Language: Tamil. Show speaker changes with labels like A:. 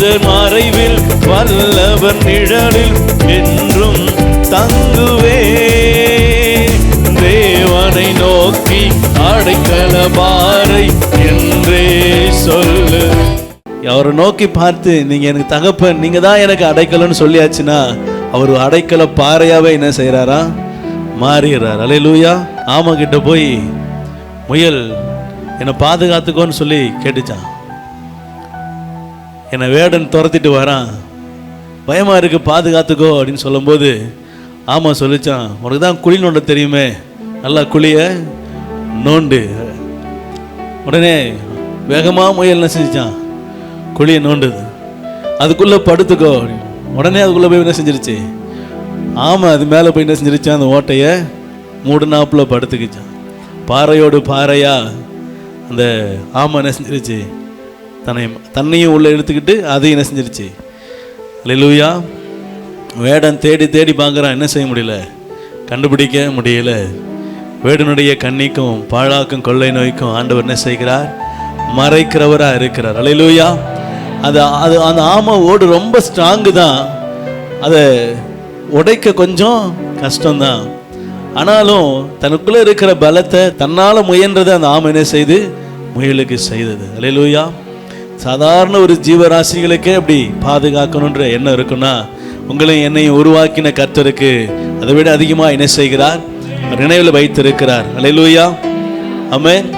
A: தூதர் மறைவில் வல்லவர் நிழலில் என்றும் தங்குவே. தேவனை நோக்கி அடைக்கல பாறை என்றே சொல்லு. அவரை நோக்கி பார்த்து நீங்க எனக்கு தகப்பன், நீங்க தான் எனக்கு அடைக்கலன்னு சொல்லியாச்சுன்னா அவர் அடைக்கல பாறையாவே என்ன செய்யறாரா, மாறுகிறார். அல்லேலூயா. ஆமா கிட்ட போய் முயல் என்னை பாதுகாத்துக்கோன்னு சொல்லி கேட்டுச்சான். என்னை வேடன் துரத்திட்டு வரான், பயமா இருக்கு, பாதுகாத்துக்கோ அப்படின்னு சொல்லும்போது ஆமா சொல்லிச்சான், உனக்கு தான் குழி நோண்ட தெரியுமே, நல்லா குழிய நோண்டு. உடனே வேகமா முயல் என்ன செஞ்சான், குழியை நோண்டுது. அதுக்குள்ள படுத்துக்கோ. உடனே அதுக்குள்ள போய் என்ன செஞ்சிருச்சு, ஆமா அது மேலே போய் என்ன செஞ்சிருச்சான், அந்த ஓட்டையை மூடுனாப்புல படுத்துக்கிச்சான். பாறையோடு பாறையா அந்த ஆமை என்ன செஞ்சிருச்சு, தன்னையும் உள்ள எடுத்துக்கிட்டு அதையும் என்ன செஞ்சிருச்சு. அல்லேலூயா. வேடன் தேடி தேடி பார்க்குறான், என்ன செய்ய முடியல, கண்டுபிடிக்க முடியல. வேடனுடைய கண்ணிக்கும் பாழாக்கும் கொள்ளை நோய்க்கும் ஆண்டவர் என்ன செய்கிறார், மறைக்கிறவராக இருக்கிறார். அல்லேலூயா. அது அது அந்த ஆமை ஓடு ரொம்ப ஸ்ட்ராங்கு தான், அதை உடைக்க கொஞ்சம் கஷ்டம்தான். ஆனாலும் தனக்குள்ளே இருக்கிற பலத்தை தன்னால் முயன்றதை அந்த ஆமை என்ன செய்து முயலுக்கு செய்தது. அல்லேலூயா. சாதாரண ஒரு ஜீவராசிகளுக்கே அப்படி பாதுகாக்கணுன்ற எண்ணம் இருக்குன்னா, உங்களையும் என்னையும் உருவாக்கின கர்த்தருக்கு அதை விட அதிகமாக என்ன செய்கிறார், நினைவில் வைத்திருக்கிறார். அல்லேலூயா. ஆமென்.